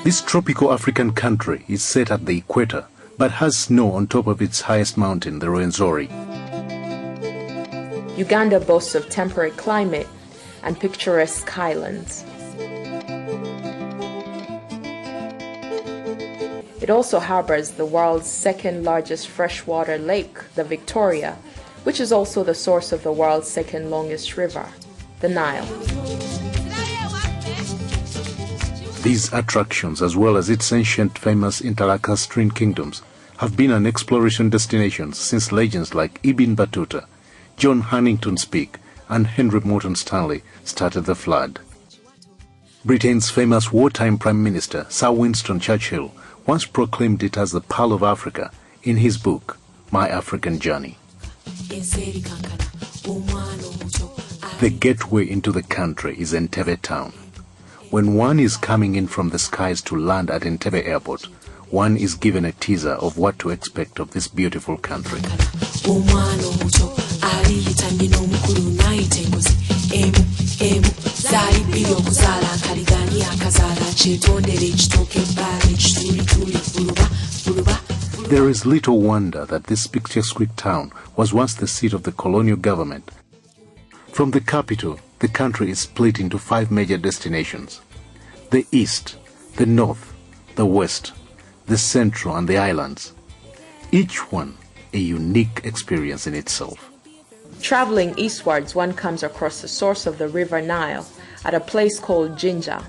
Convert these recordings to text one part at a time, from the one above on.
This tropical African country is set at the equator, but has snow on top of its highest mountain, the Rwenzori. Uganda boasts of temperate climate and picturesque highlands. It also harbors the world's second largest freshwater lake, the Victoria, which is also the source of the world's second longest river, the Nile. These attractions, as well as its ancient famous interlacustrine kingdoms, have been an exploration destination since legends like Ibn Battuta, John Huntington Speke, and Henry Morton Stanley started the flood. Britain's famous wartime Prime Minister, Sir Winston Churchill, once proclaimed it as the Pearl of Africa in his book, My African Journey. The gateway into the country is Entebbe town. When one is coming in from the skies to land at Entebbe Airport, one is given a teaser of what to expect of this beautiful country. There is little wonder that this picturesque town was once the seat of the colonial government. From the capital, the country is split into 5 major destinations: the east, the north, the west, the central, and the islands. Each one a unique experience in itself. Traveling eastwards, one comes across the source of the River Nile at a place called Jinja.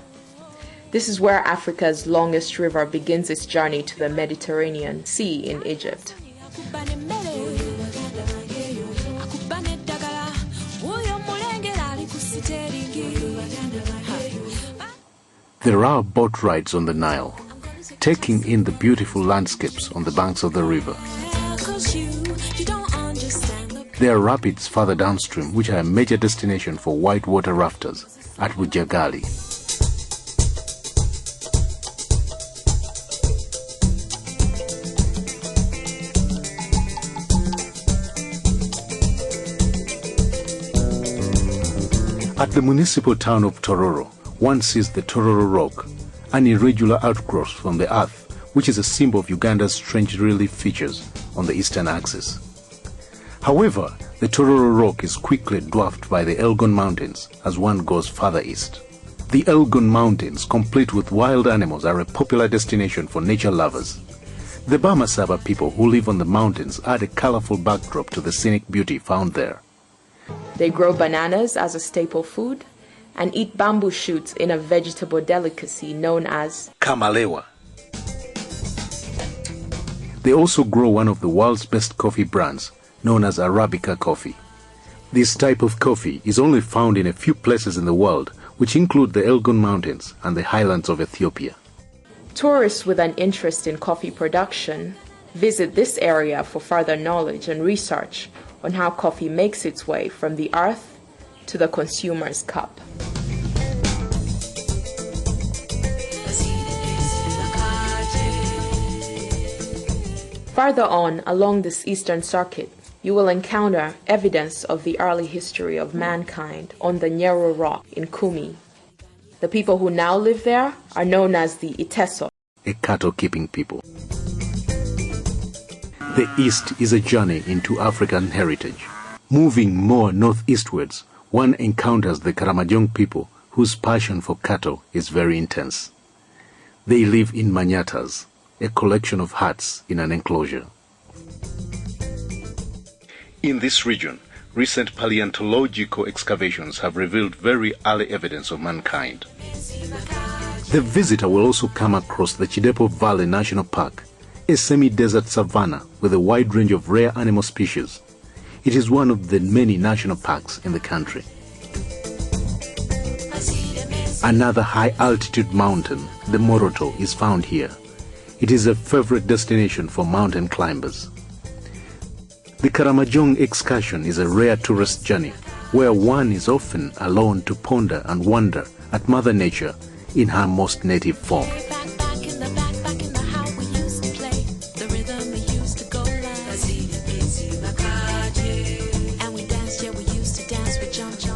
This is where Africa's longest river begins its journey to the Mediterranean Sea in Egypt. There are boat rides on the Nile, taking in the beautiful landscapes on the banks of the river. There are rapids further downstream, which are a major destination for whitewater rafters at Bujagali. At the municipal town of Tororo, one sees the Tororo Rock, an irregular outgrowth from the earth, which is a symbol of Uganda's strange relief features on the eastern axis. However, the Tororo Rock is quickly dwarfed by the Elgon Mountains as one goes further east. The Elgon Mountains, complete with wild animals, are a popular destination for nature lovers. The Bamasaba people who live on the mountains add a colorful backdrop to the scenic beauty found there. They grow bananas as a staple food and eat bamboo shoots in a vegetable delicacy known as kamalewa. They also grow one of the world's best coffee brands, known as Arabica coffee. This type of coffee is only found in a few places in the world, which include the Elgon Mountains and the highlands of Ethiopia. Tourists with an interest in coffee production visit this area for further knowledge and research on how coffee makes its way from the earth to the consumer's cup. Further on along this eastern circuit, you will encounter evidence of the early history of mankind on the Nyero Rock in Kumi. The people who now live there are known as the Iteso, a cattle-keeping people. The East is a journey into African heritage. Moving more northeastwards, one encounters the Karamojong people whose passion for cattle is very intense. They live in manyatas, a collection of huts in an enclosure. In this region, recent paleontological excavations have revealed very early evidence of mankind. The visitor will also come across the Chidepo Valley National Park, a semi-desert savanna with a wide range of rare animal species. It is one of the many national parks in the country. Another high-altitude mountain, the Moroto, is found here. It is a favorite destination for mountain climbers. The Karamojong excursion is a rare tourist journey where one is often alone to ponder and wonder at Mother Nature in her most native form.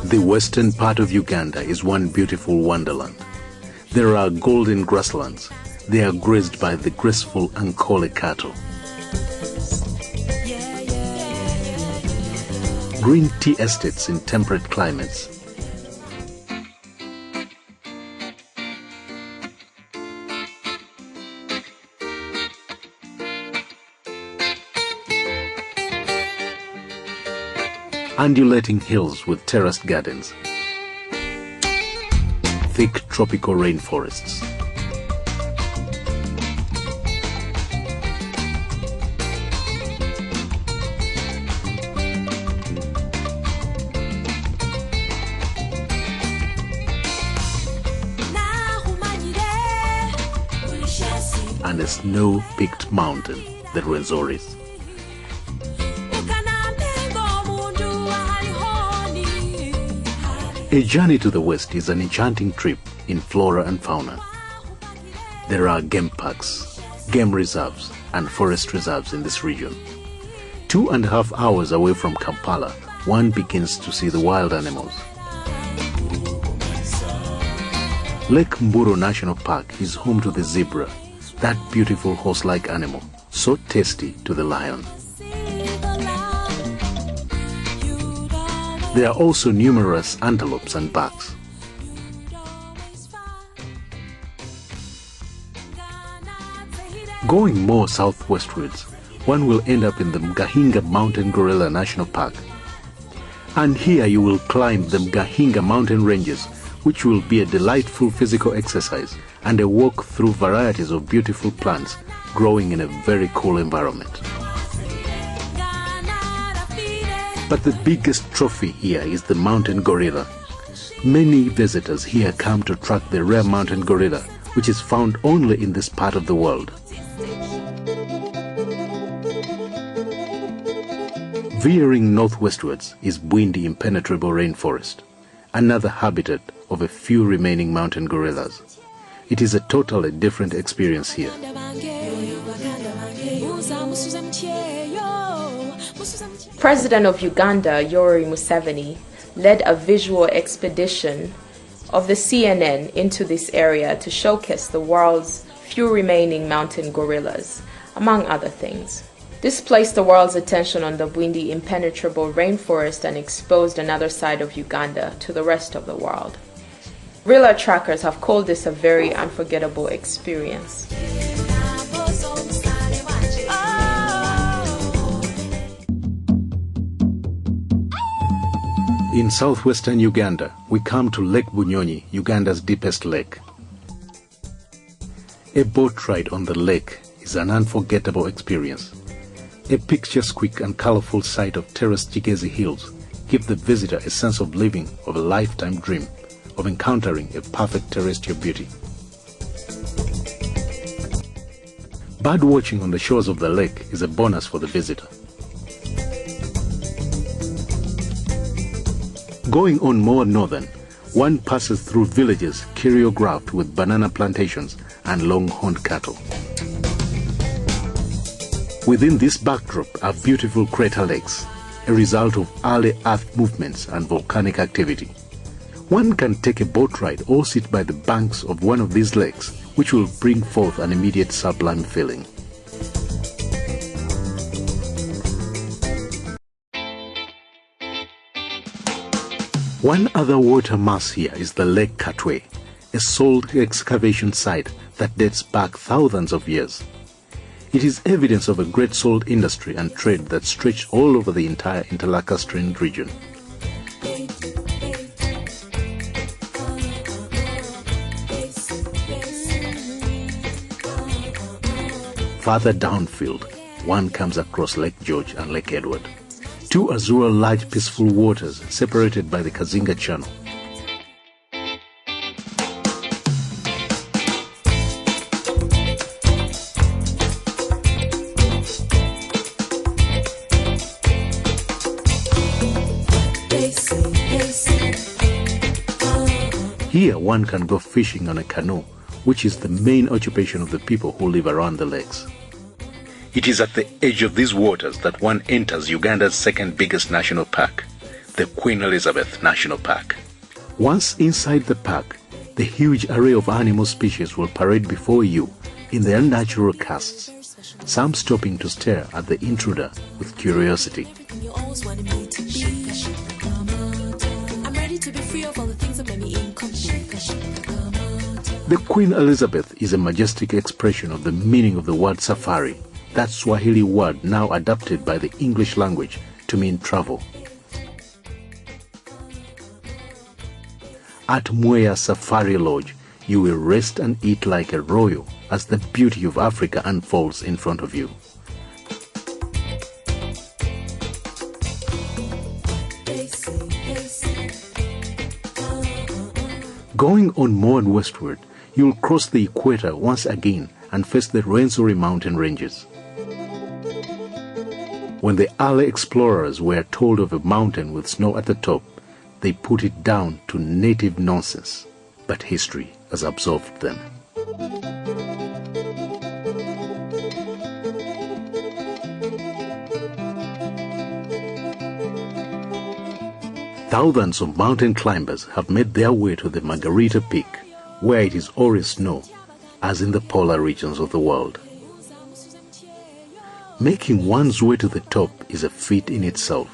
The western part of Uganda is one beautiful wonderland. There are golden grasslands. They are grazed by the graceful Ankole cattle. Green tea estates in temperate climates. Undulating hills with terraced gardens. Thick tropical rainforests. And a snow-peaked mountain, the Rwenzoris. A journey to the west is an enchanting trip in flora and fauna. There are game parks, game reserves, and forest reserves in this region. 2.5 hours away from Kampala, one begins to see the wild animals. Lake Mburo National Park is home to the zebra, that beautiful horse-like animal, so tasty to the lion. There are also numerous antelopes and bucks. Going more southwestwards, one will end up in the Mgahinga Mountain Gorilla National Park. And here you will climb the Mgahinga mountain ranges, which will be a delightful physical exercise and a walk through varieties of beautiful plants growing in a very cool environment. But the biggest trophy here is the mountain gorilla. Many visitors here come to track the rare mountain gorilla, which is found only in this part of the world. Veering northwestwards is Bwindi impenetrable rainforest, another habitat of a few remaining mountain gorillas. It is a totally different experience here. President of Uganda, Yoweri Museveni, led a visual expedition of the CNN into this area to showcase the world's few remaining mountain gorillas, among other things. This placed the world's attention on the Bwindi impenetrable rainforest and exposed another side of Uganda to the rest of the world. Gorilla trackers have called this a very unforgettable experience. In southwestern Uganda, we come to Lake Bunyonyi, Uganda's deepest lake. A boat ride on the lake is an unforgettable experience. A picturesque and colorful sight of terraced Kigezi Hills gives the visitor a sense of living of a lifetime dream, of encountering a perfect terrestrial beauty. Bird watching on the shores of the lake is a bonus for the visitor. Going on more northern, one passes through villages choreographed with banana plantations and long-horned cattle. Within this backdrop are beautiful crater lakes, a result of early earth movements and volcanic activity. One can take a boat ride or sit by the banks of one of these lakes, which will bring forth an immediate sublime feeling. One other water mass here is the Lake Katwe, a salt excavation site that dates back thousands of years. It is evidence of a great salt industry and trade that stretched all over the entire interlacustrine region. Further downfield, one comes across Lake George and Lake Edward, two azure large peaceful waters separated by the Kazinga Channel. Here one can go fishing on a canoe, which is the main occupation of the people who live around the lakes. It is at the edge of these waters that one enters Uganda's second biggest national park, the Queen Elizabeth National Park. Once inside the park, the huge array of animal species will parade before you in their natural casts, some stopping to stare at the intruder with curiosity. The Queen Elizabeth is a majestic expression of the meaning of the word safari, that Swahili word now adapted by the English language to mean travel. At Mwea Safari Lodge, you will rest and eat like a royal as the beauty of Africa unfolds in front of you. Going on more westward, you'll cross the equator once again and face the Rwenzori mountain ranges. When the early explorers were told of a mountain with snow at the top, they put it down to native nonsense, but history has absolved them. Thousands of mountain climbers have made their way to the Margarita Peak, where it is always snow, as in the polar regions of the world. Making one's way to the top is a feat in itself.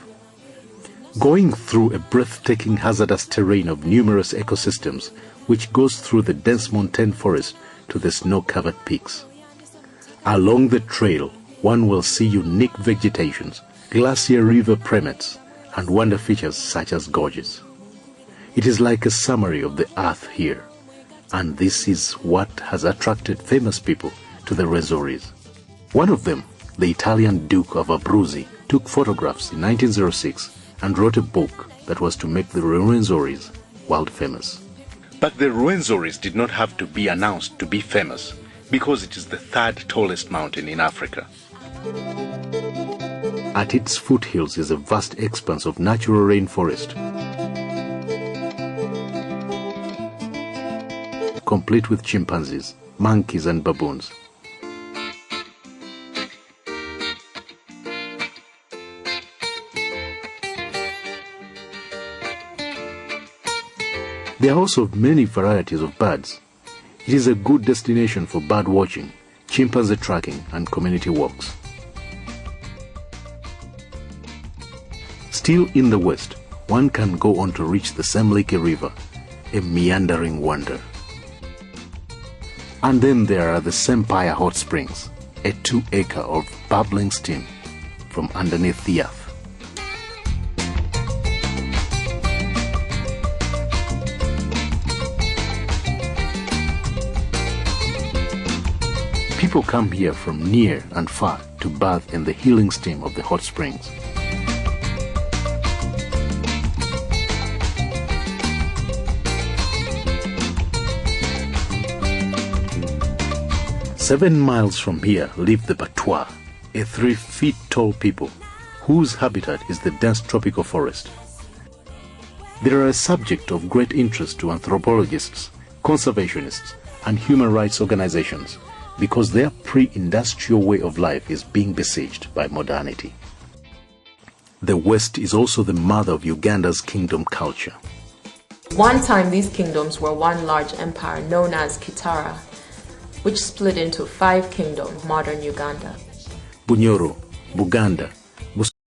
Going through a breathtaking hazardous terrain of numerous ecosystems, which goes through the dense montane forest to the snow-covered peaks. Along the trail, one will see unique vegetations, glacier river primates, and wonder features such as gorges. It is like a summary of the earth here, and this is what has attracted famous people to the Rwenzoris. One of them, the Italian Duke of Abruzzi, took photographs in 1906 and wrote a book that was to make the Rwenzoris world famous. But the Rwenzoris did not have to be announced to be famous, because it is the third tallest mountain in Africa. At its foothills is a vast expanse of natural rainforest, complete with chimpanzees, monkeys and baboons. There are also many varieties of birds. It is a good destination for bird watching, chimpanzee tracking and community walks. Still in the west, one can go on to reach the Semliki River, a meandering wonder. And then there are the Sempire Hot Springs, a 2-acre of bubbling steam from underneath the earth. People come here from near and far to bathe in the healing steam of the hot springs. "7 miles from here live the Batwa, a 3-feet-tall people whose habitat is the dense tropical forest. They are a subject of great interest to anthropologists, conservationists, and human rights organizations, because their pre-industrial way of life is being besieged by modernity." The West is also the mother of Uganda's kingdom culture. One time these kingdoms were one large empire known as Kitara, which split into 5 kingdoms, modern Uganda. Bunyoro, Buganda,